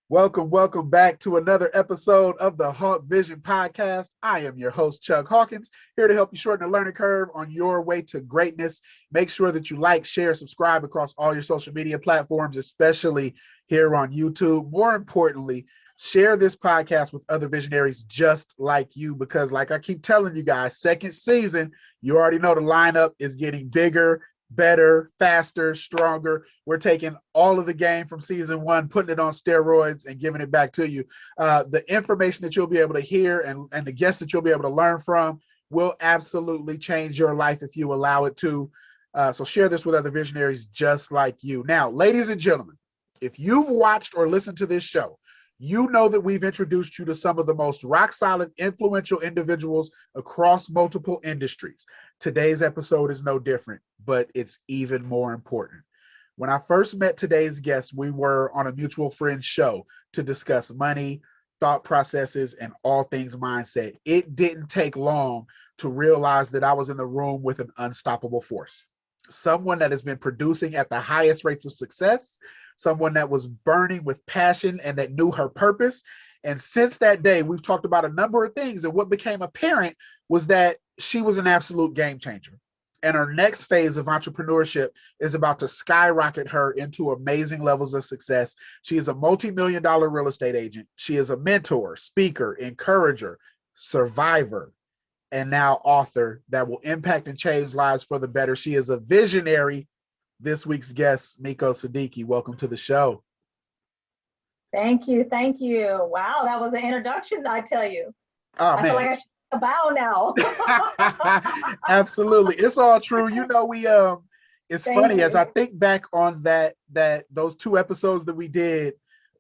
Welcome back to another episode of the Hawk Vision Podcast. I am your host, Chuck Hawkins, here to help you shorten the learning curve on your way to greatness. Make sure that you like, share, subscribe across all your social media platforms, especially here on YouTube. More importantly, share this podcast with other visionaries just like you, because like I keep telling you guys, second season, you already know the lineup is getting bigger, better, faster, stronger. We're taking all of the game from season one, putting it on steroids and giving it back to you. The information that you'll be able to hear and the guests that you'll be able to learn from will absolutely change your life if you allow it to. So share this with other visionaries just like you. Now, ladies and gentlemen, if you've watched or listened to this show, you know that we've introduced you to some of the most rock solid, influential individuals across multiple industries. Today's episode is no different, but it's even more important. When I first met today's guest, we were on a mutual friend's show to discuss money, thought processes, and all things mindset. It didn't take long to realize that I was in the room with an unstoppable force. Someone that has been producing at the highest rates of success, someone that was burning with passion and that knew her purpose. And since that day, we've talked about a number of things. And what became apparent was that she was an absolute game changer. And her next phase of entrepreneurship is about to skyrocket her into amazing levels of success. She is a multi-million-dollar real estate agent. She is a mentor, speaker, encourager, survivor, and now author that will impact and change lives for the better. She is a visionary. This week's guest, Himiko Sadiki. Welcome to the show. Thank you. Thank you. Wow, that was an introduction, I tell you. Oh, I man. feel like I should bow now. Absolutely. It's all true. You know, it's Thank funny you. as I think back on those two episodes that we did,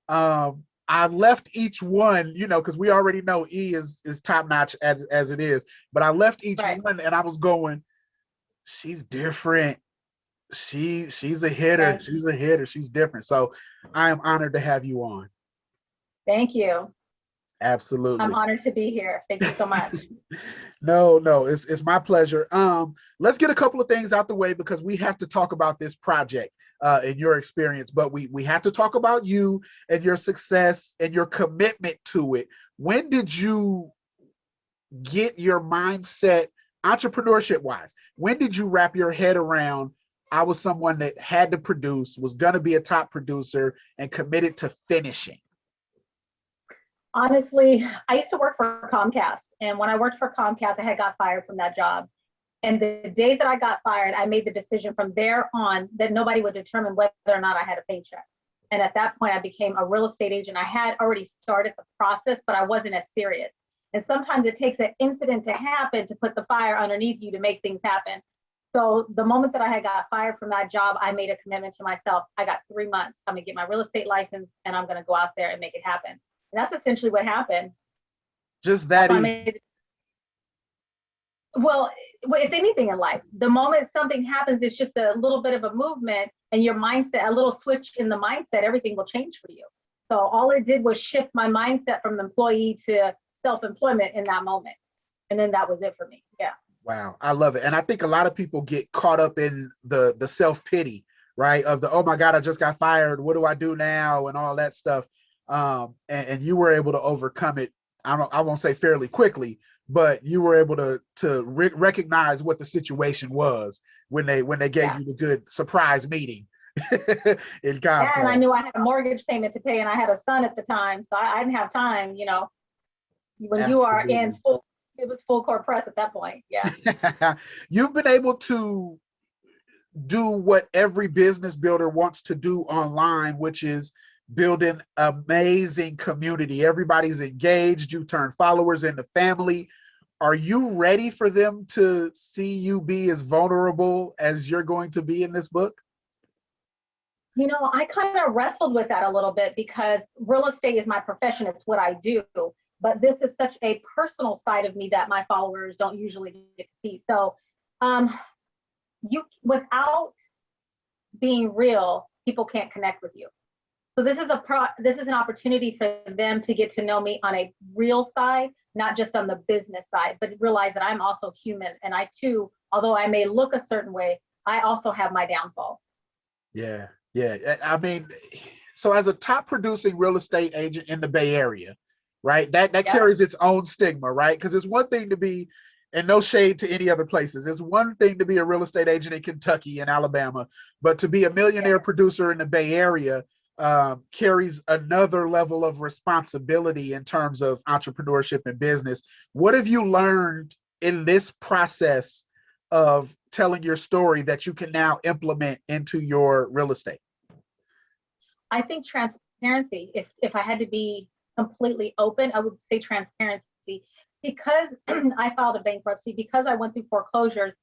I left each one, because we already know E is top notch as it is, but I left each one and I was going, she's different. She's a hitter. She's a hitter. She's different. So I am honored to have you on. Thank you. Absolutely. I'm honored to be here. Thank you so much. No, it's my pleasure. Let's get a couple of things out the way because we have to talk about this project and your experience, but we have to talk about you and your success and your commitment to it. When did you get your mindset entrepreneurship wise? When did you wrap your head around, I was someone that had to produce, was going to be a top producer, and committed to finishing? Honestly, I used to work for Comcast. And when I worked for Comcast, I had got fired from that job. And the day that I got fired, I made the decision from there on that nobody would determine whether or not I had a paycheck. And at that point, I became a real estate agent. I had already started the process, but I wasn't as serious. And sometimes it takes an incident to happen to put the fire underneath you to make things happen. So the moment that I had got fired from that job, I made a commitment to myself. I got 3 months. I'm gonna get my real estate license and I'm gonna go out there and make it happen. And that's essentially what happened. Just that easy. Well, it's anything in life. The moment something happens, it's just a little bit of a movement and your mindset, a little switch in the mindset, everything will change for you. So all it did was shift my mindset from employee to self-employment in that moment. And then that was it for me. Yeah. Wow, I love it. And I think a lot of people get caught up in the self-pity, right? Of the, oh my God, I just got fired. What do I do now? And all that stuff. And you were able to overcome it. I won't say fairly quickly, but you were able to recognize what the situation was when they gave you the good surprise meeting in Comcast. And I knew I had a mortgage payment to pay and I had a son at the time. So I didn't have time, when Absolutely. You are in full, it was full court press at that point. Yeah. You've been able to do what every business builder wants to do online, which is build an amazing community. Everybody's engaged. You turn followers into family. Are you ready for them to see you be as vulnerable as you're going to be in this book? I kind of wrestled with that a little bit because real estate is my profession. It's what I do. But this is such a personal side of me that my followers don't usually get to see. So without being real, people can't connect with you. So this is an opportunity for them to get to know me on a real side, not just on the business side, but realize that I'm also human. And I too, although I may look a certain way, I also have my downfalls. Yeah. I mean, So as a top producing real estate agent in the Bay Area, right? That Yep. carries its own stigma, right? Because it's one thing to be, and no shade to any other places. It's one thing to be a real estate agent in Kentucky and Alabama, but to be a millionaire producer in the Bay Area carries another level of responsibility in terms of entrepreneurship and business. What have you learned in this process of telling your story that you can now implement into your real estate? I think transparency, if I had to be completely open, I would say transparency. Because I filed a bankruptcy, because I went through foreclosures,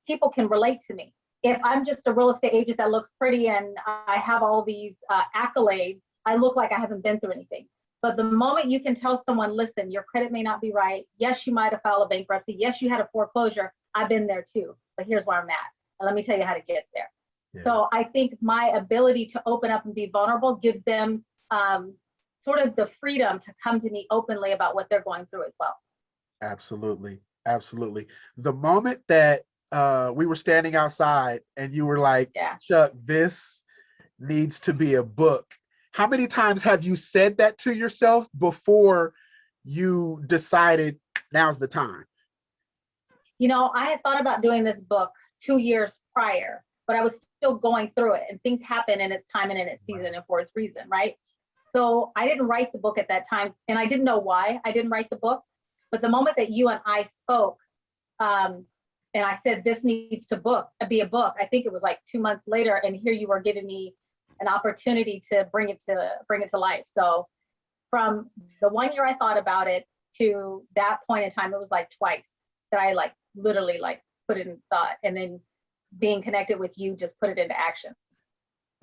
people can relate to me. If I'm just a real estate agent that looks pretty and I have all these accolades, I look like I haven't been through anything. But the moment you can tell someone, listen, your credit may not be right. Yes, you might have filed a bankruptcy. Yes, you had a foreclosure. I've been there too, but here's where I'm at. And let me tell you how to get there. Yeah. So I think my ability to open up and be vulnerable gives them sort of the freedom to come to me openly about what they're going through as well. Absolutely. Absolutely. The moment that we were standing outside and you were like, Chuck, this needs to be a book. How many times have you said that to yourself before you decided now's the time? You know, I had thought about doing this book 2 years prior, but I was still going through it, and things happen in its time and in its season and for its reason, right? So I didn't write the book at that time, and I didn't know why I didn't write the book. But the moment that you and I spoke, and I said, this needs to be a book, I think it was like 2 months later, and here you were giving me an opportunity to bring it to life. So from the 1 year I thought about it to that point in time, it was like twice that I like literally like put it in thought, and then being connected with you just put it into action.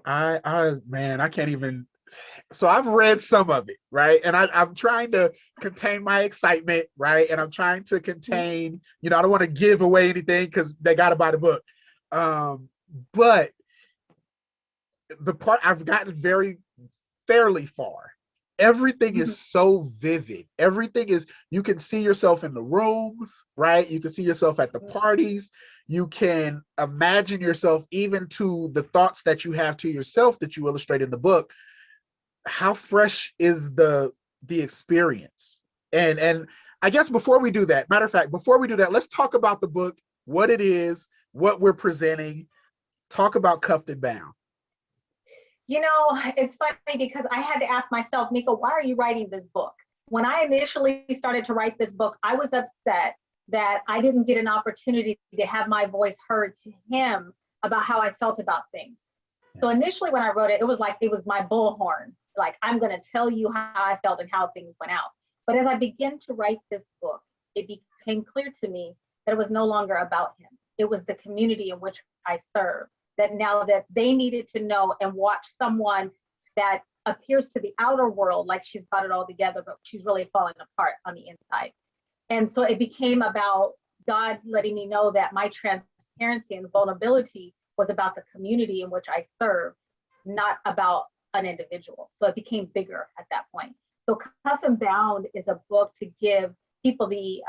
Man, I can't even. So I've read some of it, right? And I'm trying to contain my excitement, right? And I'm trying to contain, I don't want to give away anything because they got to buy the book. But the part I've gotten fairly far. Everything is so vivid. Everything is, you can see yourself in the rooms, right? You can see yourself at the parties. You can imagine yourself even to the thoughts that you have to yourself that you illustrate in the book. How fresh is the experience? And I guess before we do that, matter of fact, before we do that, let's talk about the book, what it is, what we're presenting. Talk about Cuffed and Bound. You know, it's funny because I had to ask myself, Miko, why are you writing this book? When I initially started to write this book, I was upset that I didn't get an opportunity to have my voice heard to him about how I felt about things. So initially when I wrote it, it was like, it was my bullhorn. Like, I'm going to tell you how I felt and how things went out. But as I began to write this book, it became clear to me that it was no longer about him. It was the community in which I serve, that now that they needed to know and watch someone that appears to the outer world like she's got it all together, but she's really falling apart on the inside. And so it became about God letting me know that my transparency and vulnerability was about the community in which I serve, not about an individual. So it became bigger at that point. So Cuffed and Bound is a book to give people the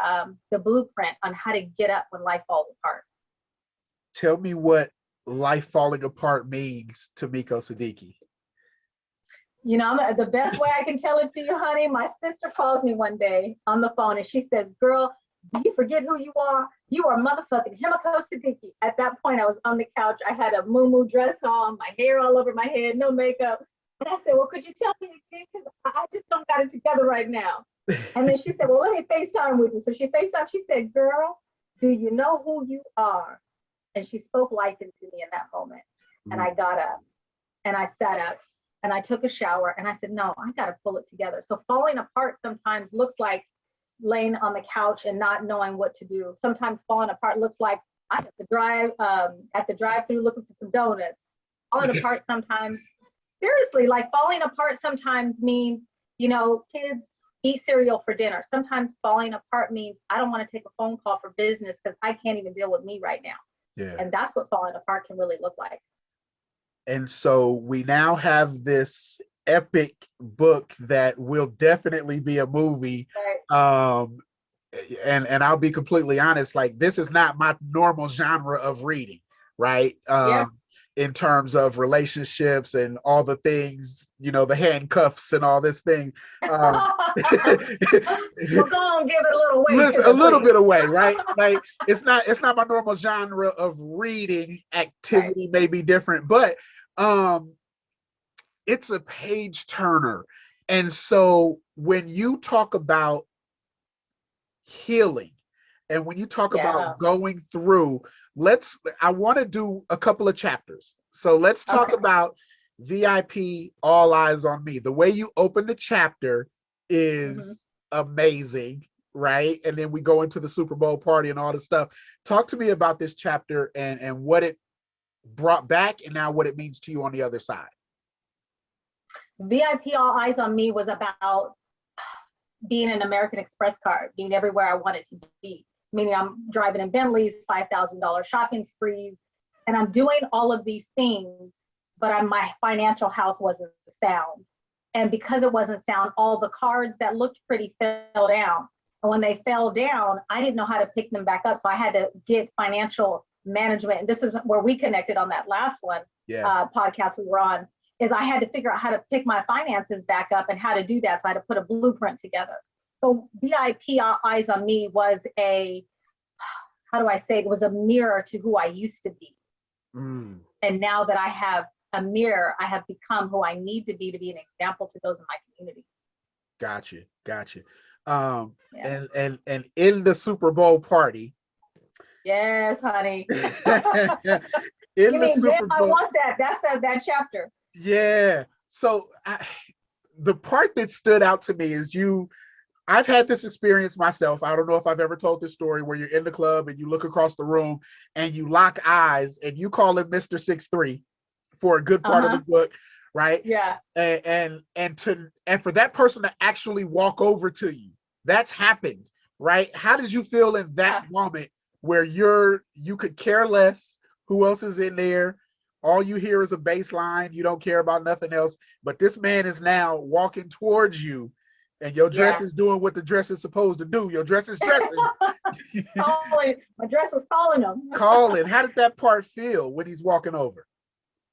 blueprint on how to get up when life falls apart. Tell me what life falling apart means to Himiko Sadiki. You know, the best way I can tell it to you, honey, my sister calls me one day on the phone and she says, girl, do you forget who you are? You are motherfucking Himiko Sadiki. At that point, I was on the couch. I had a muumuu dress on, my hair all over my head, no makeup. And I said, well, could you tell me again? Because I just don't got it together right now. And then she said, well, let me FaceTime with you. So she FaceTime. She said, girl, do you know who you are? And she spoke life into me in that moment. And I got up and I sat up and I took a shower and I said, no, I got to pull it together. So falling apart sometimes looks like laying on the couch and not knowing what to do. Sometimes falling apart looks like I'm at the drive-through looking for some donuts. Falling apart sometimes, seriously, like falling apart sometimes means, you know, kids eat cereal for dinner. Sometimes falling apart means I don't want to take a phone call for business because I can't even deal with me right now. Yeah. And that's what falling apart can really look like. And so we now have this epic book that will definitely be a movie. Right. And I'll be completely honest, like, this is not my normal genre of reading, right? in terms of relationships and all the things, you know, the handcuffs and all this thing. Well, go on, give it a little weight. Listen, a little bit away, right? Like it's not my normal genre of reading activity, may be different, but it's a page turner. And so when you talk about healing and when you talk about going through, I want to do a couple of chapters. So let's talk about VIP, All Eyes on Me. The way you open the chapter is amazing, right? And then we go into the Super Bowl party and all this stuff. Talk to me about this chapter and what it brought back and now what it means to you on the other side. VIP, All Eyes on Me was about being an American Express card, being everywhere I wanted to be. Meaning I'm driving in Bentleys, $5,000 shopping sprees, and I'm doing all of these things, but my financial house wasn't sound. And because it wasn't sound, all the cards that looked pretty fell down. And when they fell down, I didn't know how to pick them back up. So I had to get financial management. And this is where we connected on that last one podcast we were on, is I had to figure out how to pick my finances back up and how to do that. So I had to put a blueprint together. So VIP Eyes on Me was it was a mirror to who I used to be. And now that I have a mirror, I have become who I need to be an example to those in my community. Gotcha. And in the Super Bowl party. Yes, honey. I want that. That's that chapter. Yeah. So the part that stood out to me is I've had this experience myself. I don't know if I've ever told this story where you're in the club and you look across the room and you lock eyes and you call him Mr. 6'3" for a good part of the book, right? Yeah. And for that person to actually walk over to you, that's happened, right? How did you feel in that moment where you could care less who else is in there? All you hear is a bass line. You don't care about nothing else. But this man is now walking towards you. And your dress is doing what the dress is supposed to do. Your dress is dressing. My dress was calling him. How did that part feel when he's walking over?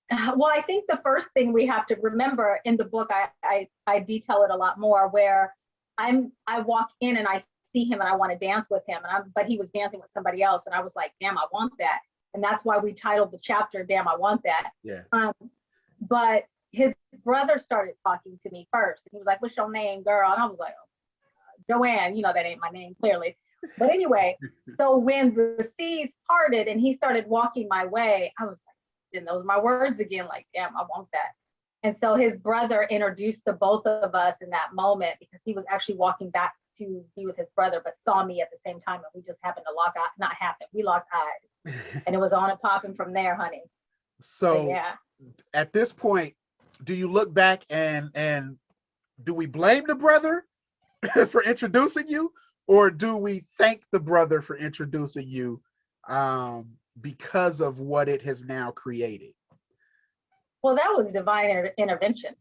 Well, I think the first thing we have to remember in the book, I detail it a lot more, where I walk in and I see him and I want to dance with him, but he was dancing with somebody else, and I was like, damn, I want that. And that's why we titled the chapter, Damn, I Want That. Yeah. But his brother started talking to me first. And he was like, what's your name, girl? And I was like, Joanne, that ain't my name, clearly. But anyway, so when the seas parted and he started walking my way, I was like, and those are my words again, like, damn, I want that. And so his brother introduced the both of us in that moment, because he was actually walking back to be with his brother, but saw me at the same time. And we just happened to we locked eyes. And it was on and popping from there, honey. So at this point, do you look back and do we blame the brother for introducing you, or do we thank the brother for introducing you because of what it has now created? Well, that was divine intervention.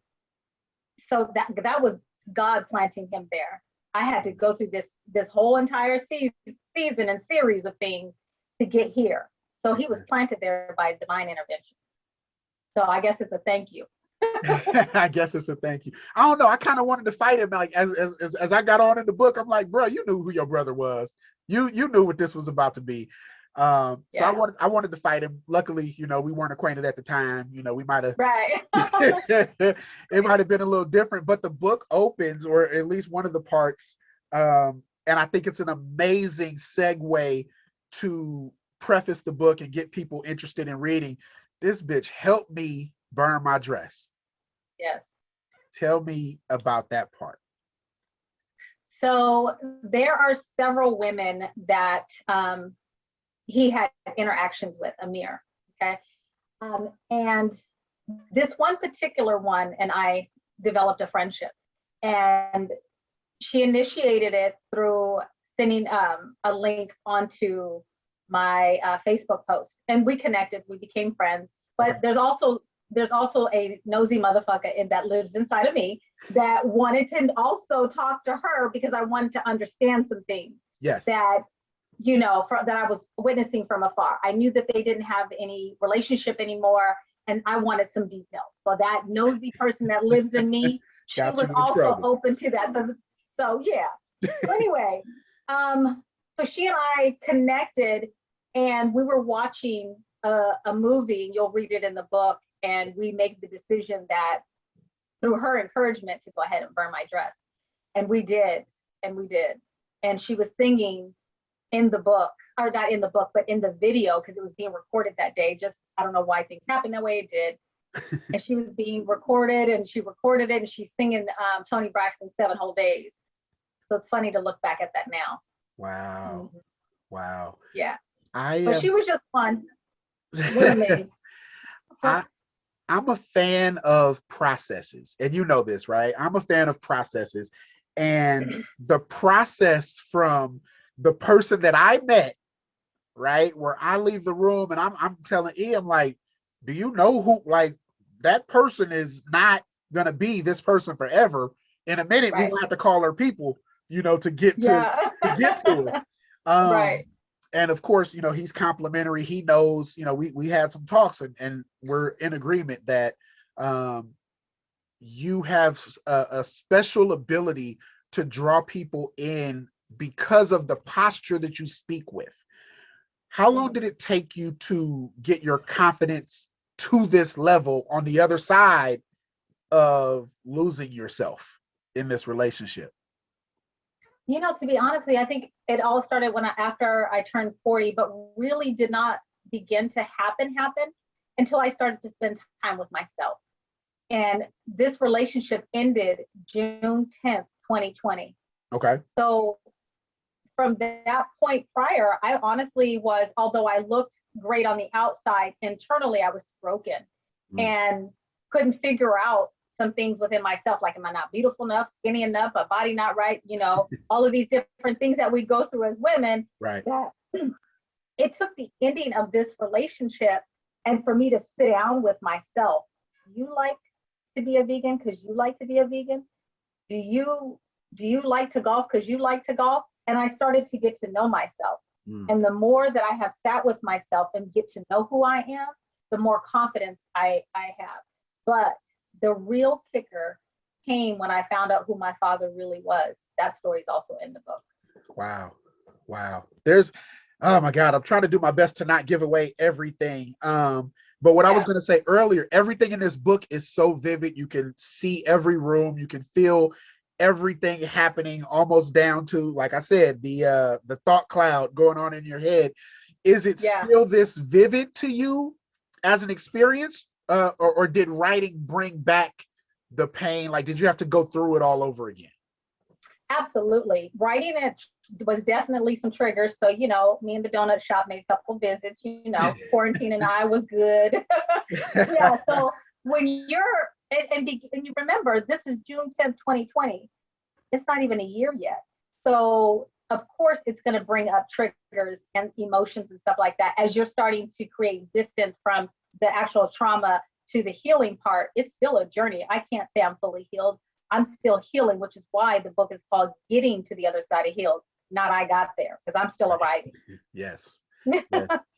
So that was God planting him there. I had to go through this whole entire season and series of things to get here. So he was planted there by divine intervention. So I guess it's a thank you. I guess it's a thank you. I don't know. I kind of wanted to fight him. Like as I got on in the book, I'm like, bro, you knew who your brother was. You knew what this was about to be. So I wanted to fight him. Luckily, we weren't acquainted at the time. We might have it might have been a little different. But the book opens, or at least one of the parts, and I think it's an amazing segue to preface the book and get people interested in reading. This bitch helped me burn my dress. Yes. Tell me about that part. So there are several women that he had interactions with, Amir. Okay. And this one particular one and I developed a friendship, and she initiated it through sending a link onto my Facebook post, and we connected, we became friends. But there's also a nosy motherfucker that lives inside of me that wanted to also talk to her, because I wanted to understand some things. Yes. That that I was witnessing from afar. I knew that they didn't have any relationship anymore, and I wanted some details. So that nosy person that lives in me, she was also open to that. So yeah. So anyway, so she and I connected, and we were watching a movie. You'll read it in the book, and we make the decision that through her encouragement to go ahead and burn my dress, and we did, and she was singing in the book, or not in the book, but in the video, because it was being recorded that day. Just, I don't know why things happened that way, it did. And she was being recorded, and she recorded it, and she's singing Toni Braxton's 7 Whole Days. So it's funny to look back at that now. Wow. Mm-hmm. Wow. Yeah. But she was just fun. I'm a fan of processes, and you know this, right? I'm a fan of processes, and the process from the person that I met, right, where I leave the room and I'm telling Ian, like, do you know who, like, that person is not gonna be this person forever. In a minute, we will have to call our people, you know, to get to it. Right. And of course, you know, he's complimentary. He knows, you know, we had some talks, and we're in agreement that you have a special ability to draw people in because of the posture that you speak with. How long did it take you to get your confidence to this level on the other side of losing yourself in this relationship? You know, to be honest with you, I think it all started after I turned 40, but really did not begin to happen until I started to spend time with myself. And this relationship ended June 10th, 2020. Okay. So from that point prior, I honestly was, although I looked great on the outside, internally I was broken and couldn't figure out some things within myself, like, am I not beautiful enough, skinny enough, my body not right, you know, all of these different things that we go through as women. Right. That it took the ending of this relationship and for me to sit down with myself. You like to be a vegan because you like to be a vegan? Do you like to golf because you like to golf? And I started to get to know myself. And the more that I have sat with myself and get to know who I am, the more confidence I have. But the real kicker came when I found out who my father really was. That story is also in the book. Wow. There's, oh my God, I'm trying to do my best to not give away everything. But what I was going to say earlier, everything in this book is so vivid. You can see every room, you can feel everything happening, almost down to, like I said, the thought cloud going on in your head. Is it still this vivid to you as an experience, or did writing bring back the pain? Like, did you have to go through it all over again? Absolutely. Writing it was definitely some triggers. So, you know, me and the donut shop made a couple visits, you know, quarantine and I was good. Yeah. So when you're, and you remember, this is June 10th, 2020. It's not even a year yet. So of course it's going to bring up triggers and emotions and stuff like that. As you're starting to create distance from the actual trauma to the healing part, it's still a journey. I can't say I'm fully healed. I'm still healing, which is why the book is called Getting to the Other Side of Healed, not I Got There, because I'm still arriving. Yes.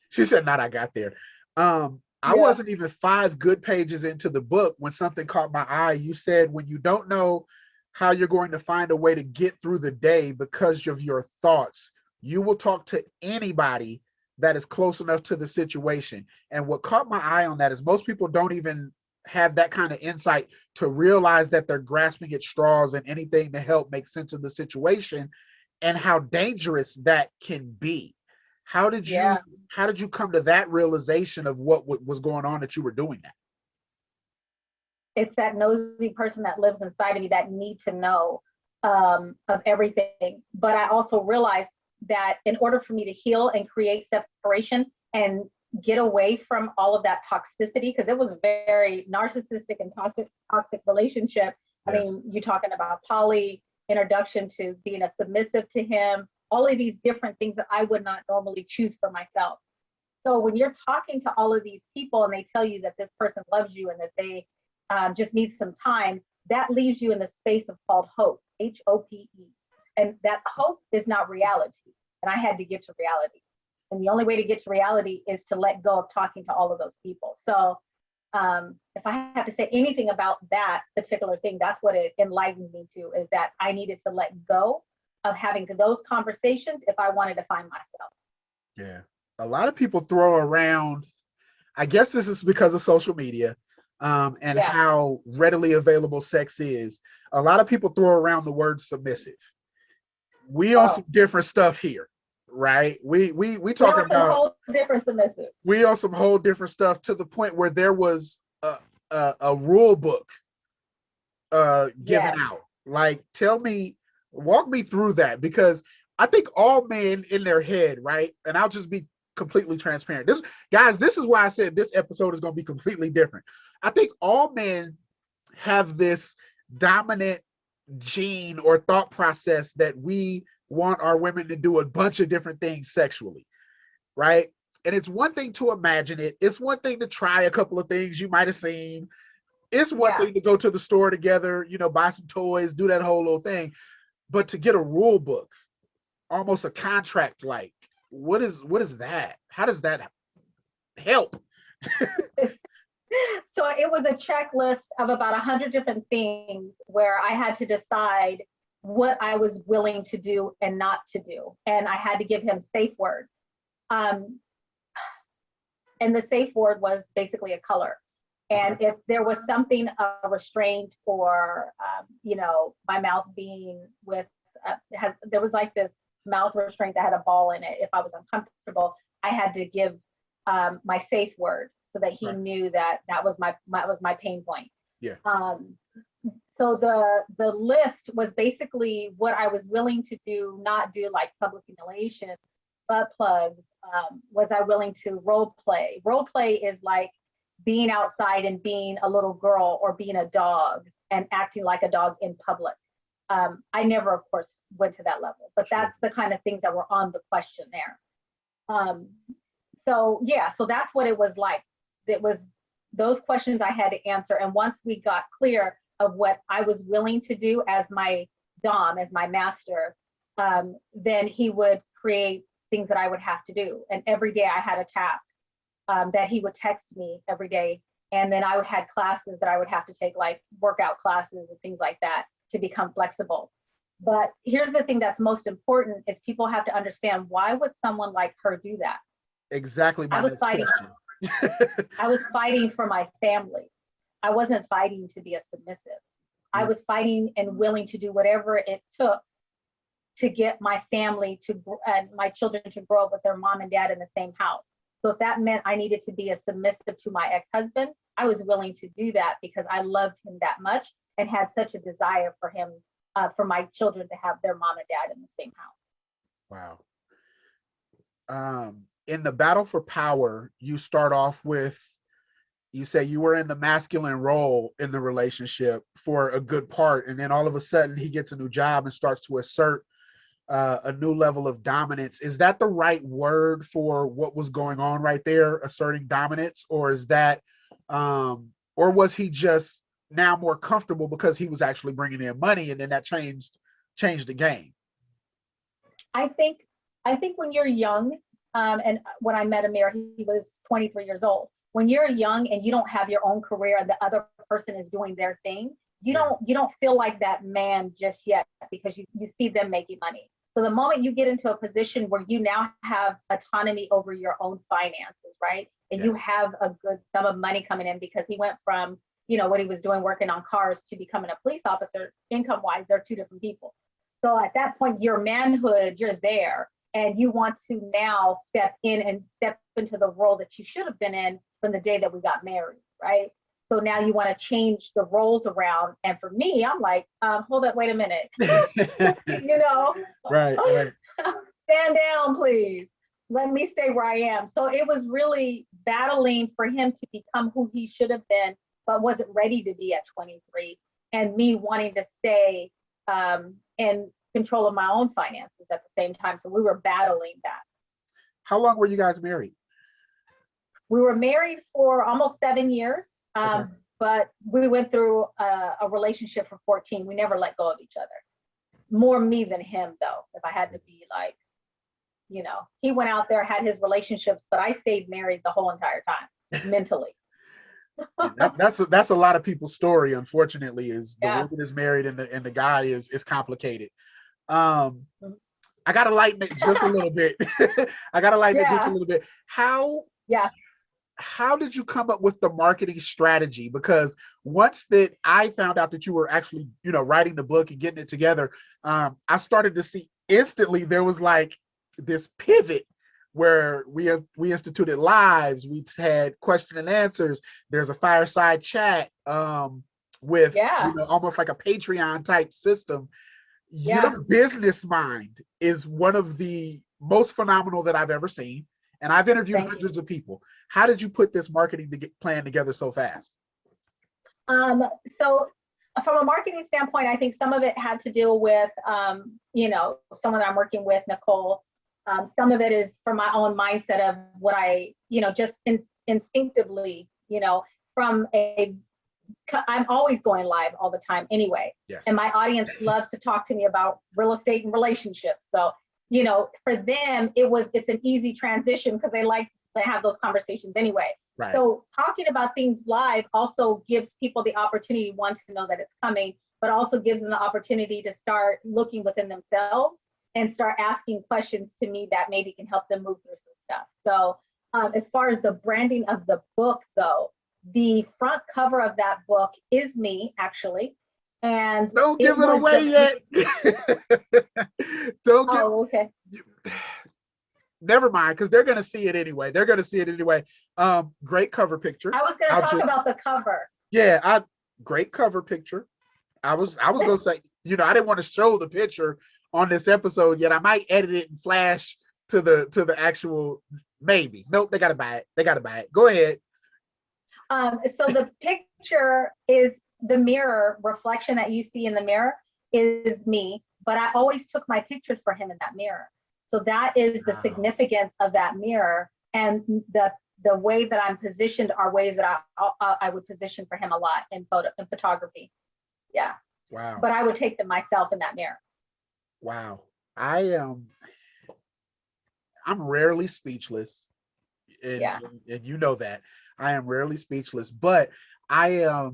She said, not I got there. I wasn't even 5 good pages into the book when something caught my eye. You said, when you don't know how you're going to find a way to get through the day because of your thoughts, you will talk to anybody that is close enough to the situation. And what caught my eye on that is most people don't even have that kind of insight to realize that they're grasping at straws and anything to help make sense of the situation, and how dangerous that can be. How did you come to that realization of what was going on, that you were doing that? It's that nosy person that lives inside of me that need to know of everything. But I also realized that in order for me to heal and create separation and get away from all of that toxicity, because it was a very narcissistic and toxic relationship. I mean, you're talking about poly, introduction to being a submissive to him, all of these different things that I would not normally choose for myself. So when you're talking to all of these people and they tell you that this person loves you and that they just need some time, that leaves you in the space of called hope, HOPE. And that hope is not reality. And I had to get to reality. And the only way to get to reality is to let go of talking to all of those people. So If I have to say anything about that particular thing, that's what it enlightened me to, is that I needed to let go of having those conversations if I wanted to find myself. Yeah. A lot of people throw around, I guess this is because of social media, and Yeah. how readily available sex is. A lot of people throw around the word submissive. We on some different stuff here, right? We talking about whole different submissive. We on some whole different stuff, to the point where there was a rule book given out. Like, walk me through that, because I think all men in their head, right? And I'll just be completely transparent. This is why I said this episode is going to be completely different. I think all men have this dominant gene or thought process that we want our women to do a bunch of different things sexually, right? And it's one thing to imagine it. It's one thing to try a couple of things you might have seen. It's one thing to go to the store together, buy some toys, do that whole little thing. But to get a rule book, almost a contract, like, what is that? How does that help? So it was a checklist of about 100 different things where I had to decide what I was willing to do and not to do. And I had to give him safe words. And the safe word was basically a color. And if there was something, a restraint, or, my mouth being with, there was like this mouth restraint that had a ball in it. If I was uncomfortable, I had to give my safe word, so that he knew that was my pain point. Yeah. So the list was basically what I was willing to do, not do, like public humiliation, butt plugs. Was I willing to role play? Role play is like being outside and being a little girl, or being a dog and acting like a dog in public. I never, of course, went to that level, but that's the kind of things that were on the questionnaire. So that's what it was like. It was those questions I had to answer. And once we got clear of what I was willing to do as my dom, as my master, then he would create things that I would have to do. And every day I had a task that he would text me every day. And then I had classes that I would have to take, like workout classes and things like that, to become flexible. But here's the thing that's most important, is people have to understand, why would someone like her do that? Exactly. I was fighting. I was fighting for my family. I wasn't fighting to be a submissive. I was fighting and willing to do whatever it took to get my family and my children to grow up with their mom and dad in the same house. So if that meant I needed to be a submissive to my ex-husband, I was willing to do that, because I loved him that much and had such a desire for him, for my children to have their mom and dad in the same house. Wow. In the battle for power, you start off with, you say you were in the masculine role in the relationship for a good part, and then all of a sudden he gets a new job and starts to assert a new level of dominance. Is that the right word for what was going on right there, asserting dominance? Or is that, or was he just now more comfortable because he was actually bringing in money, and then that changed the game? I think when you're young, and when I met Amir, he was 23 years old. When you're young and you don't have your own career and the other person is doing their thing, you don't feel like that man just yet, because you see them making money. So the moment you get into a position where you now have autonomy over your own finances, right? And you have a good sum of money coming in, because he went from, what he was doing working on cars to becoming a police officer. Income wise, they're two different people. So at that point, your manhood, you're there, and you want to now step into the role that you should have been in from the day that we got married, right? So now you want to change the roles around. And for me, I'm like, hold up, wait a minute. Right. Stand down, please. Let me stay where I am. So it was really battling for him to become who he should have been, but wasn't ready to be at 23. And me wanting to stay in control of my own finances at the same time. So we were battling that. How long were you guys married? We were married for almost 7 years, but we went through a relationship for 14. We never let go of each other. More me than him, though, if I had to be like, he went out there, had his relationships, but I stayed married the whole entire time, mentally. That's a lot of people's story, unfortunately, is the Yeah. woman is married and the guy is complicated. I gotta lighten it just a little bit. I gotta lighten it just a Yeah. little bit. Yeah. How did you come up with the marketing strategy? Because once that I found out that you were actually, writing the book and getting it together, I started to see instantly there was like this pivot where we instituted lives, we had question and answers. There's a fireside chat with Yeah. almost like a Patreon type system. Yeah. Your business mind is one of the most phenomenal that I've ever seen. And I've interviewed hundreds of people. How did you put this marketing plan together so fast? So from a marketing standpoint, I think some of it had to do with, someone that I'm working with, Nicole. Some of it is from my own mindset of what I, just instinctively, I'm always going live all the time anyway. Yes. And my audience loves to talk to me about real estate and relationships. So, for them, it's an easy transition because they like to have those conversations anyway. Right. So talking about things live also gives people the opportunity, one, to know that it's coming, but also gives them the opportunity to start looking within themselves and start asking questions to me that maybe can help them move through some stuff. So as far as the branding of the book, though, the front cover of that book is me, actually. And don't give it away yet. Don't give. Oh, okay. Never mind, because they're going to see it anyway. Great cover picture. I was going to talk about the cover. Yeah, great cover picture. I was going to say, I didn't want to show the picture on this episode yet. I might edit it and flash to the actual. Maybe. Nope, they got to buy it. Go ahead. So the picture is the mirror reflection that you see in the mirror is me, but I always took my pictures for him in that mirror. So that is the significance of that mirror, and the way that I'm positioned are ways that I would position for him a lot in photography. Yeah. Wow. But I would take them myself in that mirror. Wow. I'm rarely speechless, and you know that. I am rarely speechless, but I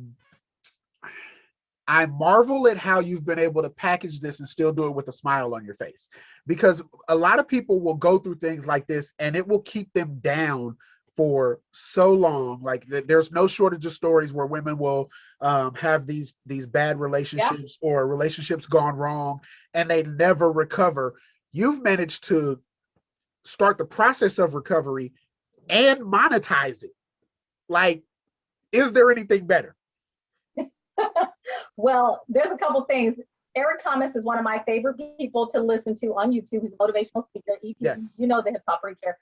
marvel at how you've been able to package this and still do it with a smile on your face, because a lot of people will go through things like this and it will keep them down for so long. Like there's no shortage of stories where women will have these bad relationships or relationships gone wrong and they never recover. You've managed to start the process of recovery and monetize it. Like, is there anything better? Well, there's a couple things. Eric Thomas is one of my favorite people to listen to on YouTube. He's a motivational speaker. Yes. You know, the hip hop preacher.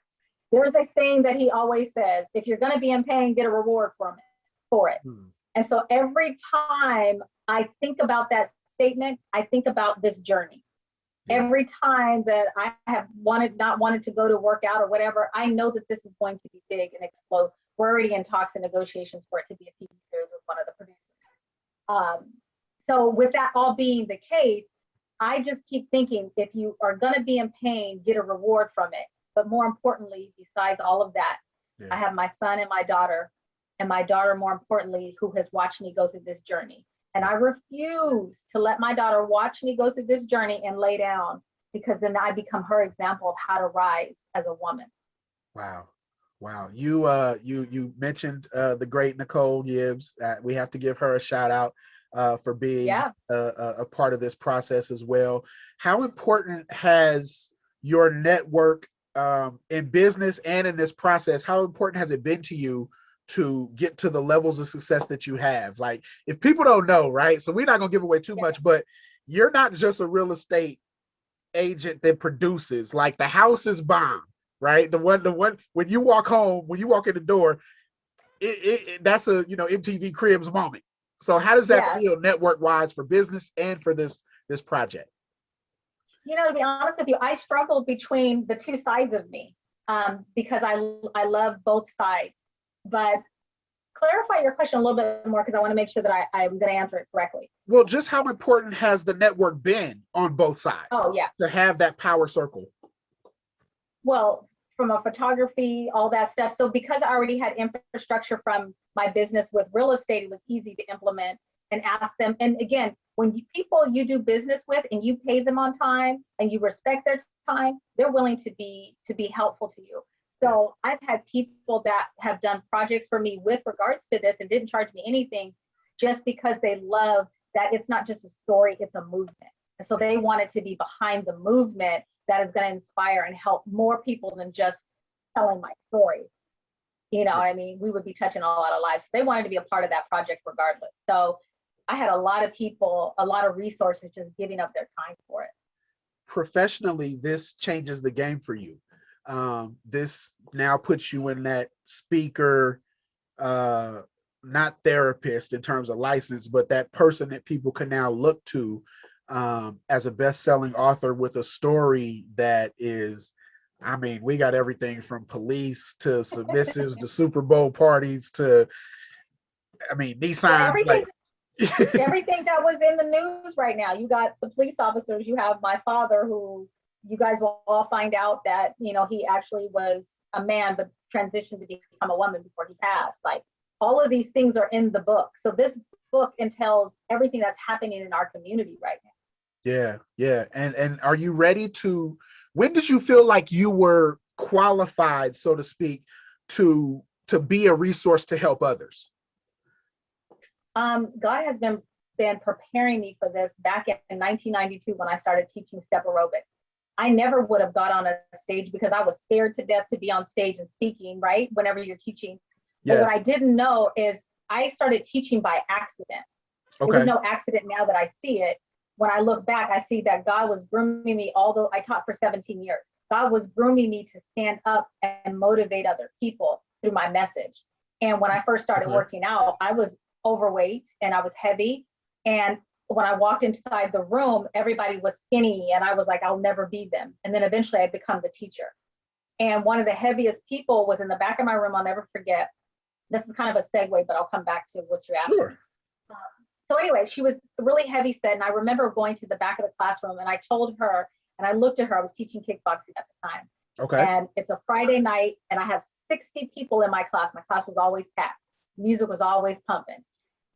There's a saying that he always says, if you're going to be in pain, get a reward for it. And so every time I think about that statement, I think about this journey. Every time that I have not wanted to go to work out or whatever, I know that this is going to be big and explode. We're already in talks and negotiations for it to be a TV series with one of the producers. So with that all being the case, I just keep thinking, if you are going to be in pain, get a reward from it. But more importantly, besides all of that, I have my son and my daughter, more importantly, who has watched me go through this journey. And I refuse to let my daughter watch me go through this journey and lay down, because then I become her example of how to rise as a woman. Wow. You mentioned the great Nicole Gibbs. We have to give her a shout out for being a part of this process as well. How important has your network in business and in this process, how important has it been to you to get to the levels of success that you have? Like, if people don't know, right? So we're not gonna give away too much, but you're not just a real estate agent that produces. Like, the house is bomb, right? The one when you walk home, when you walk in the door, that's a MTV Cribs moment. So how does that feel network wise for business and for this project? To be honest with you, I struggled between the two sides of me because I love both sides. But clarify your question a little bit more, because I want to make sure that I'm going to answer it correctly. Well, just how important has the network been on both sides? Oh, yeah. To have that power circle? Well, from a photography, all that stuff. So because I already had infrastructure from my business with real estate, it was easy to implement and ask them. And again, when people you do business with and you pay them on time and you respect their time, they're willing to be helpful to you. So I've had people that have done projects for me with regards to this and didn't charge me anything just because they love that it's not just a story, it's a movement. And so they wanted to be behind the movement that is going to inspire and help more people than just telling my story. You know what I mean? We would be touching a lot of lives. They wanted to be a part of that project regardless. So I had a lot of people, a lot of resources just giving up their time for it. Professionally, this changes the game for you. This now puts you in that speaker, not therapist in terms of license, but that person that people can now look to as a best-selling author with a story that is, I mean, we got everything from police to submissives to Super Bowl parties to, I mean, Nissan. Everything that was in the news right now. You got the police officers, you have my father, who you guys will all find out that, you know, he actually was a man, but transitioned to become a woman before he passed. Like, all of these things are in the book. So this book entails everything that's happening in our community right now. Yeah. And are you ready to, when did you feel like you were qualified, so to speak, to be a resource to help others? God has been preparing me for this back in 1992 when I started teaching step aerobics. I never would have got on a stage because I was scared to death to be on stage and speaking, right? Whenever you're teaching. Yes. But what I didn't know is I started teaching by accident. Okay. It was no accident now that I see it. When I look back, I see that God was grooming me, although I taught for 17 years. God was grooming me to stand up and motivate other people through my message. And when I first started working out, I was overweight and I was heavy. And when I walked inside the room, everybody was skinny and I was like, I'll never be them. And then eventually I become the teacher. And one of the heaviest people was in the back of my room. I'll never forget. This is kind of a segue, but I'll come back to what you asked. Sure. So anyway, she was really heavy set. And I remember going to the back of the classroom and I told her, and I looked at her, I was teaching kickboxing at the time. Okay. And it's a Friday night and I have 60 people in my class. My class was always packed. Music was always pumping.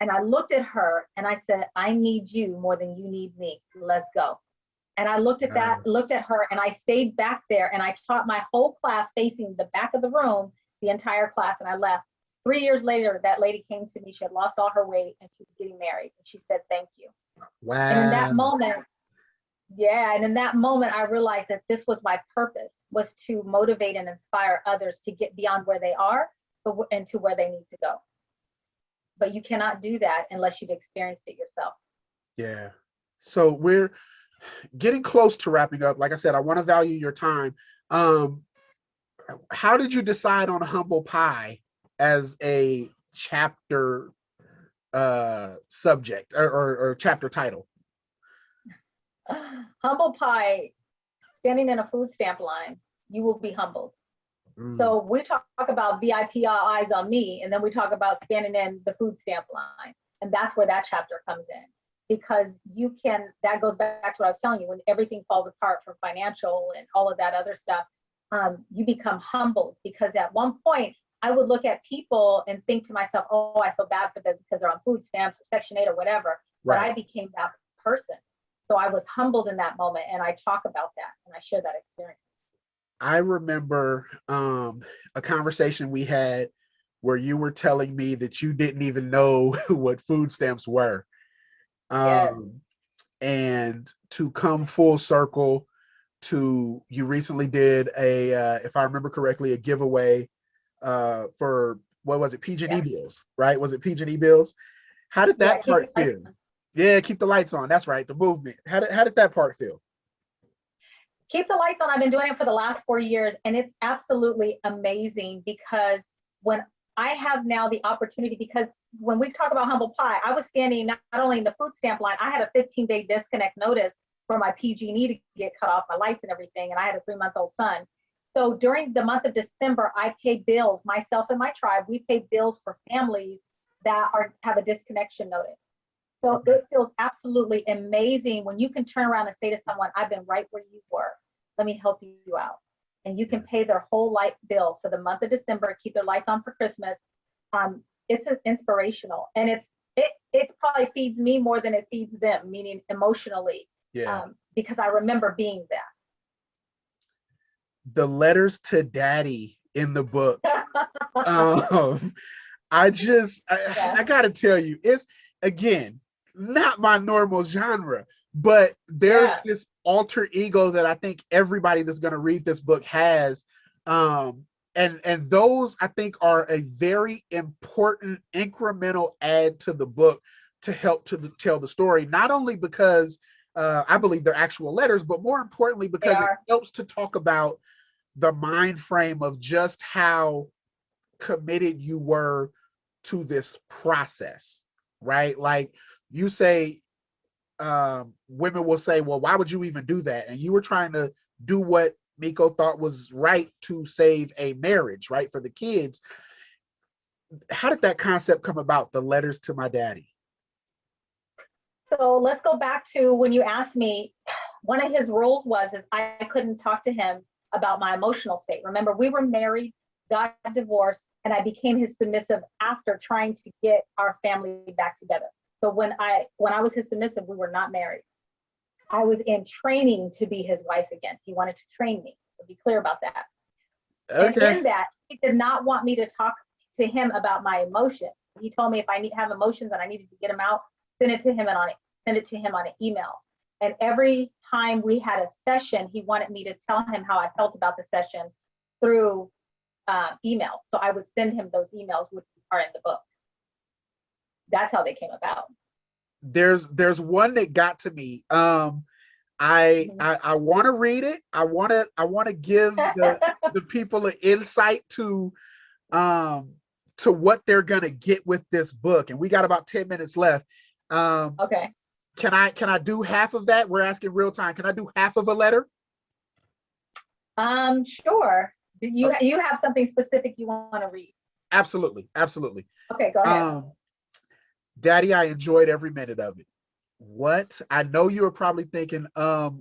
And I looked at her and I said, I need you more than you need me. Let's go. And I looked at her and I stayed back there and I taught my whole class facing the back of the room, the entire class, and I left. 3 years later, that lady came to me. She had lost all her weight and she was getting married. And she said, thank you. Wow. And in that moment, I realized that this was my purpose, was to motivate and inspire others to get beyond where they are and to where they need to go. But you cannot do that unless you've experienced it yourself. Yeah. So we're getting close to wrapping up. Like I said, I want to value your time. How did you decide on Humble Pie as a chapter subject or chapter title? Humble Pie, standing in a food stamp line, you will be humbled. So we talk about VIP, all eyes on me, and then we talk about standing in the food stamp line. And that's where that chapter comes in. Because that goes back to what I was telling you, when everything falls apart from financial and all of that other stuff, you become humbled. Because at one point, I would look at people and think to myself, oh, I feel bad for them because they're on food stamps or Section 8 or whatever. Right. But I became that person. So I was humbled in that moment, and I talk about that and I share that experience. I remember a conversation we had where you were telling me that you didn't even know what food stamps were. Yes. And to come full circle to, you recently did if I remember correctly, a giveaway for, what was it, PG&E bills, right? Was it PG&E bills? How did that part feel? Yeah, keep the lights on. That's right, the movement. How did that part feel? Keep the lights on. I've been doing it for the last 4 years, and it's absolutely amazing because when I have now the opportunity, because when we talk about Humble Pie, I was standing not only in the food stamp line, I had a 15-day disconnect notice for my PG&E to get cut off, my lights and everything, and I had a 3-month-old son. So during the month of December, I pay bills, myself and my tribe, we pay bills for families that have a disconnection notice. So it feels absolutely amazing when you can turn around and say to someone, I've been right where you were. Let me help you out. and you can pay their whole light bill for the month of December, keep their lights on for Christmas. It's inspirational, and it probably feeds me more than it feeds them, meaning emotionally. Yeah. Because I remember being that. The letters to daddy in the book. I gotta tell you, it's, again, not my normal genre, but there's this alter ego that I think everybody that's going to read this book has. And those, I think, are a very important incremental add to the book to help to tell the story, not only because I believe they're actual letters, but more importantly, because it helps to talk about the mind frame of just how committed you were to this process, right? Like you say, women will say, well, why would you even do that? And you were trying to do what Miko thought was right to save a marriage, right? For the kids. How did that concept come about, the letters to my daddy? So let's go back to when you asked me, one of his rules was I couldn't talk to him about my emotional state. Remember, we were married, got divorced, and I became his submissive after trying to get our family back together. So when I was his submissive, we were not married. I was in training to be his wife again. He wanted to train me, to be clear about that. Okay. And in that, he did not want me to talk to him about my emotions. He told me if I have emotions and I needed to get them out, send it to him on an email. And every time we had a session, he wanted me to tell him how I felt about the session through email. So I would send him those emails, which are in the book. That's how they came about. There's one that got to me. I want to read it. I want to give the people an insight to what they're gonna get with this book. And we got about 10 minutes left. Okay. Can I do half of that? We're asking real time. Can I do half of a letter? Sure. You have something specific you want to read? Absolutely. Okay, go ahead. Daddy, I enjoyed every minute of it. What? I know you were probably thinking,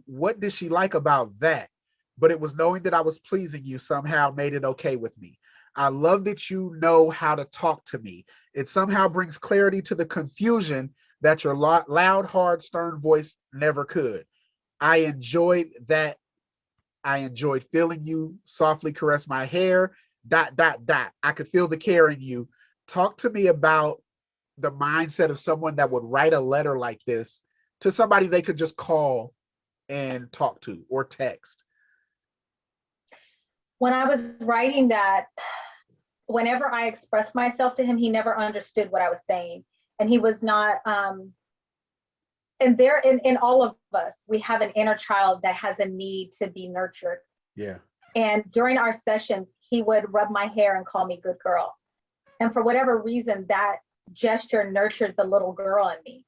what did she like about that? But it was knowing that I was pleasing you somehow made it okay with me. I love that you know how to talk to me. It somehow brings clarity to the confusion that your loud, hard, stern voice never could. I enjoyed that. I enjoyed feeling you softly caress my hair, ... I could feel the care in you. Talk to me about the mindset of someone that would write a letter like this to somebody they could just call and talk to or text. When I was writing that, whenever I expressed myself to him, he never understood what I was saying. And he was not, and there in all of us, we have an inner child that has a need to be nurtured. Yeah. And during our sessions, he would rub my hair and call me good girl. And for whatever reason, that gesture nurtured the little girl in me.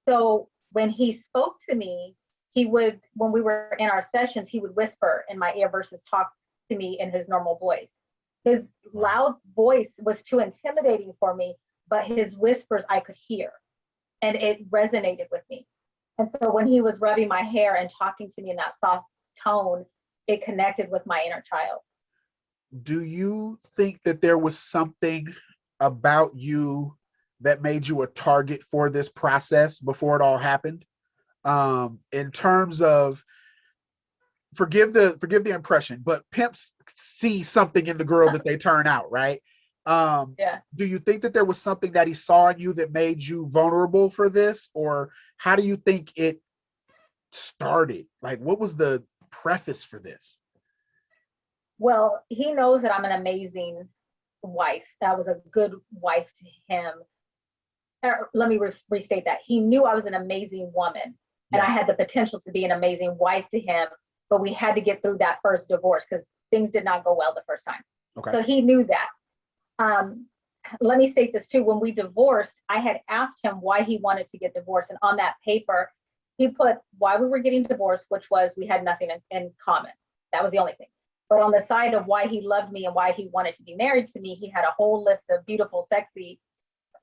So when he spoke to me, when we were in our sessions, he would whisper in my ear versus talk to me in his normal voice. His loud voice was too intimidating for me, but his whispers I could hear, and it resonated with me. And so when he was rubbing my hair and talking to me in that soft tone, it connected with my inner child. Do you think that there was something about you that made you a target for this process before it all happened? In terms of, forgive the impression, but pimps see something in the girl that they turn out, right? Yeah. Do you think that there was something that he saw in you that made you vulnerable for this? Or how do you think it started? Like, what was the preface for this? Well, he knows that I'm an amazing wife. That was a good wife to him. Let me restate that. He knew I was an amazing woman, and I had the potential to be an amazing wife to him, but we had to get through that first divorce because things did not go well the first time. Okay. So he knew that. Let me state this too. When we divorced, I had asked him why he wanted to get divorced. And on that paper, he put why we were getting divorced, which was we had nothing in common. That was the only thing. But on the side of why he loved me and why he wanted to be married to me, he had a whole list of beautiful, sexy,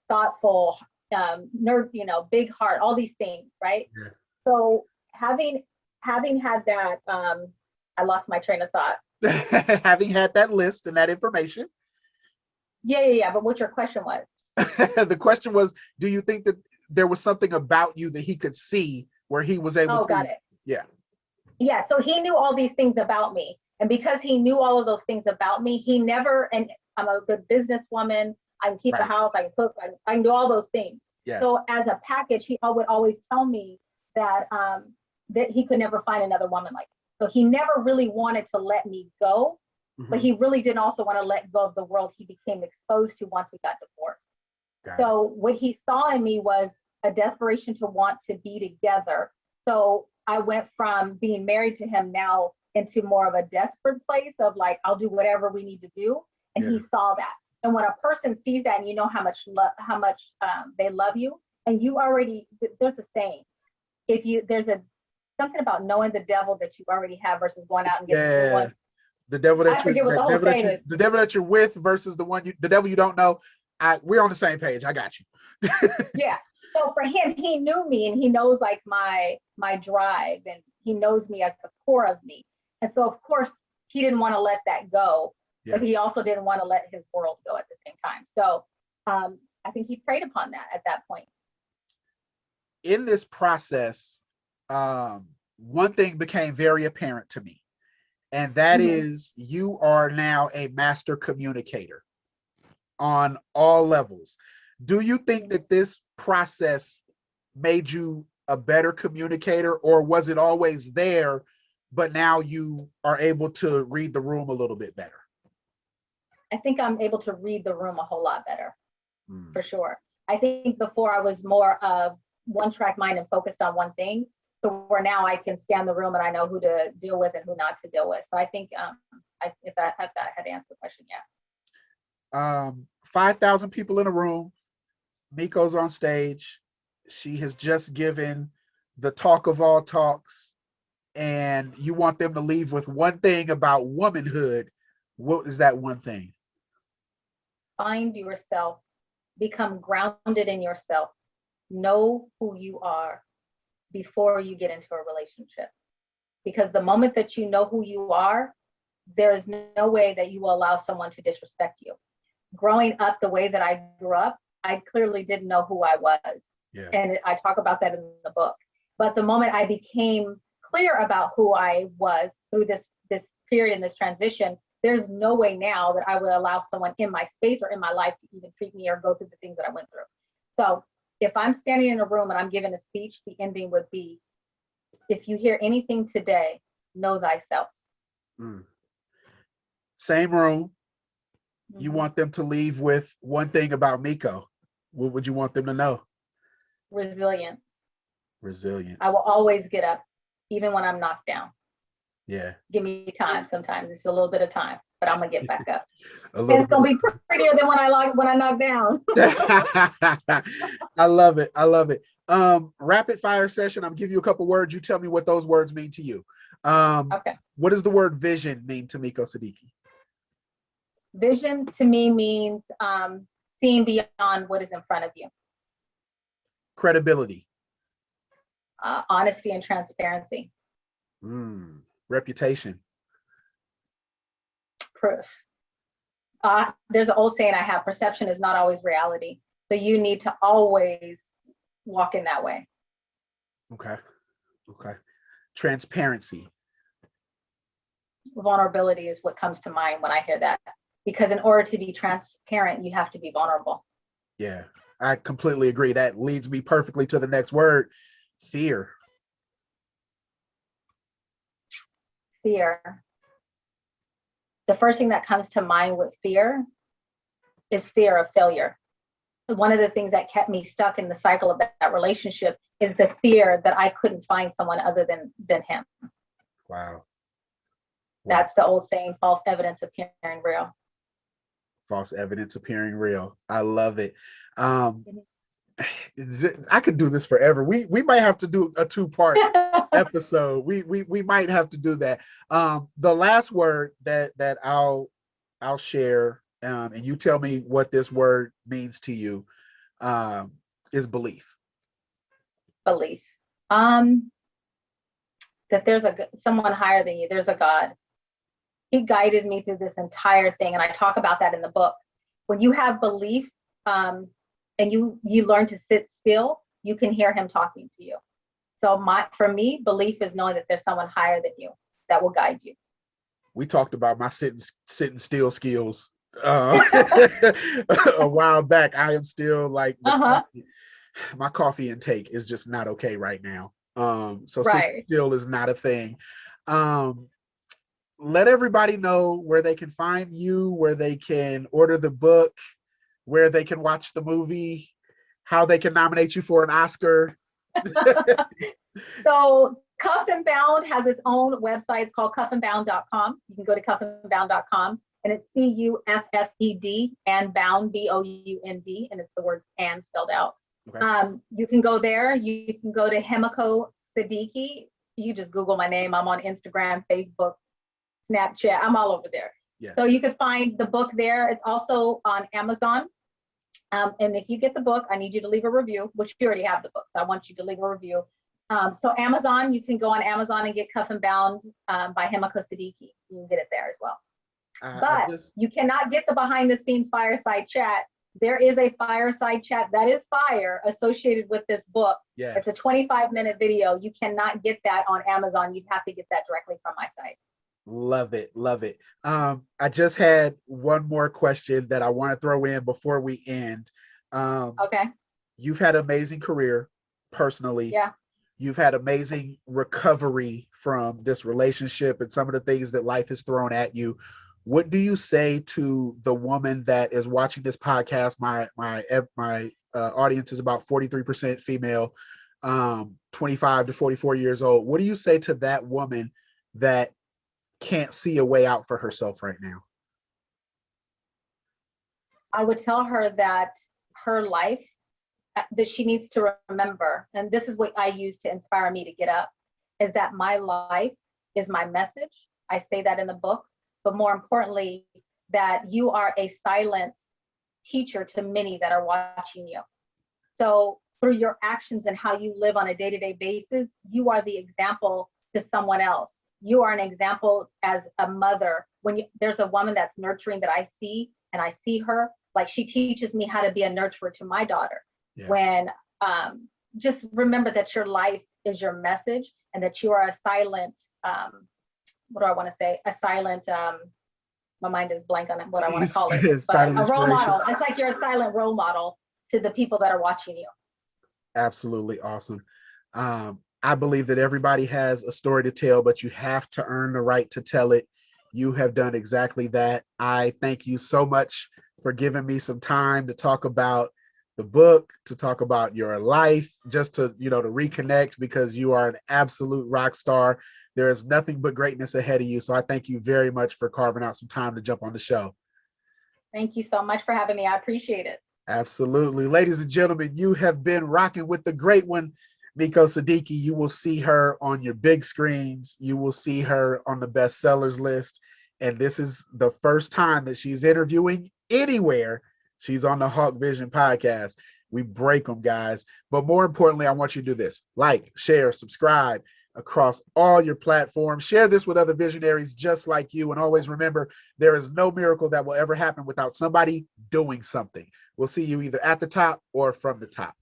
thoughtful, nerd, big heart, all these things, right? Yeah. So having had that, I lost my train of thought. Having had that list and that information. Yeah. But what your question was? The question was, do you think that there was something about you that he could see where he was able Oh, to? got it. Yeah. Yeah. So he knew all these things about me. And because he knew all of those things about me, he never, and I'm a good businesswoman. I can keep a Right. house. I can cook. I can do all those things. Yes. So as a package, he would always tell me that that he could never find another woman like me. So he never really wanted to let me go, but he really didn't also want to let go of the world he became exposed to once we got divorced. So what he saw in me was a desperation to want to be together. So I went from being married to him now into more of a desperate place of like, I'll do whatever we need to do. And he saw that. And when a person sees that and you know how much they love you, and you already, there's a saying, there's something about knowing the devil that you already have versus going out and getting one. The devil that I forget what the whole saying is. The devil that you're with versus the devil you don't know. We're on the same page. I got you. Yeah. So for him, he knew me and he knows like my drive and he knows me as the core of me. And so of course he didn't want to let that go, but he also didn't want to let his world go at the same time. So I think he preyed upon that at that point. In this process, one thing became very apparent to me, and that is you are now a master communicator on all levels. Do you think that this process made you a better communicator, or was it always there, but now you are able to read the room a little bit better? I think I'm able to read the room a whole lot better, for sure. I think before I was more of one-track mind and focused on one thing, so where now I can scan the room and I know who to deal with and who not to deal with. So I think if that had answered the question, yeah. 5,000 people in a room. Miko's on stage. She has just given the talk of all talks, and you want them to leave with one thing about womanhood. What is that one thing? Find yourself, become grounded in yourself, know who you are before you get into a relationship. Because the moment that you know who you are, there's no way that you will allow someone to disrespect you. Growing up the way that I grew up, I clearly didn't know who I was. Yeah. And I talk about that in the book. But the moment I became clear about who I was through this period and this transition, there's no way now that I would allow someone in my space or in my life to even treat me or go through the things that I went through. So if I'm standing in a room and I'm giving a speech, the ending would be, if you hear anything today, know thyself. Same room. You want them to leave with one thing about Miko. What would you want them to know? Resilience. Resilience. I will always get up, even when I'm knocked down. Yeah. Give me time sometimes. It's a little bit of time, but I'm gonna get back up. And it's gonna be prettier than when I knock down. I love it. I love it. Rapid fire session. I'm giving you a couple words. You tell me what those words mean to you. Okay. What does the word vision mean to Himiko Sadiki? Vision to me means seeing beyond what is in front of you. Credibility. Honesty and transparency. Reputation. Proof. There's an old saying I have, perception is not always reality. So you need to always walk in that way. Okay. Transparency. Vulnerability is what comes to mind when I hear that. Because in order to be transparent, you have to be vulnerable. Yeah, I completely agree. That leads me perfectly to the next word, fear. Fear. The first thing that comes to mind with fear is fear of failure. One of the things that kept me stuck in the cycle of that relationship is the fear that I couldn't find someone other than him. Wow. That's the old saying, false evidence appearing real. False evidence appearing real. I love it. I could do this forever. We might have to do a 2-part episode. We might have to do that. The last word that I'll share, and you tell me what this word means to you, is belief. Belief. That there's someone higher than you. There's a God. He guided me through this entire thing. And I talk about that in the book. When you have belief, and you learn to sit still, you can hear him talking to you. So for me, belief is knowing that there's someone higher than you that will guide you. We talked about my sitting still skills a while back. I am still like my coffee intake is just not okay right now. So sitting still is not a thing. Let everybody know where they can find you, where they can order the book, where they can watch the movie, how they can nominate you for an Oscar. So CuffedBOUND has its own website. It's called CuffedBOUND.com. You can go to CuffedBOUND.com, and it's CUFFED and bound, BOUND, and it's the word "and" spelled out. Okay. You can go there. You can go to Himiko Sadiki. You just Google my name. I'm on Instagram, Facebook, Snapchat. I'm all over there. Yeah. So you can find the book there. It's also on Amazon. And if you get the book, I need you to leave a review, which you already have the book. So I want you to leave a review. So Amazon, you can go on Amazon and get CuffedBOUND by Himiko Sadiki. You can get it there as well. But you cannot get the behind the scenes fireside chat. There is a fireside chat that is fire associated with this book. Yes. It's a 25-minute video. You cannot get that on Amazon. You'd have to get that directly from my site. Love it. Love it. I just had one more question that I want to throw in before we end. Okay. You've had an amazing career personally. Yeah. You've had amazing recovery from this relationship and some of the things that life has thrown at you. What do you say to the woman that is watching this podcast? My audience is about 43% female, 25 to 44 years old. What do you say to that woman that can't see a way out for herself right now? I would tell her that her life, that she needs to remember, and this is what I use to inspire me to get up, is that my life is my message. I say that in the book, but more importantly, that you are a silent teacher to many that are watching you. So through your actions and how you live on a day-to-day basis, you are the example to someone else. You are an example as a mother. When there's a woman that's nurturing that I see, and I see her, like she teaches me how to be a nurturer to my daughter. Yeah. When just remember that your life is your message, and that you are a silent, what do I want to say? A silent, my mind is blank on what I want to call it. But a role model. It's like you're a silent role model to the people that are watching you. Absolutely awesome. I believe that everybody has a story to tell, but you have to earn the right to tell it. You have done exactly that. I thank you so much for giving me some time to talk about the book, to talk about your life, just to, to reconnect, because you are an absolute rock star. There is nothing but greatness ahead of you. So I thank you very much for carving out some time to jump on the show. Thank you so much for having me. I appreciate it. Absolutely. Ladies and gentlemen, you have been rocking with the great one, Himiko Sadiki. You will see her on your big screens. You will see her on the bestsellers list. And this is the first time that she's interviewing anywhere. She's on the Hawk Vision podcast. We break them, guys. But more importantly, I want you to do this. Like, share, subscribe across all your platforms. Share this with other visionaries just like you. And always remember, there is no miracle that will ever happen without somebody doing something. We'll see you either at the top or from the top.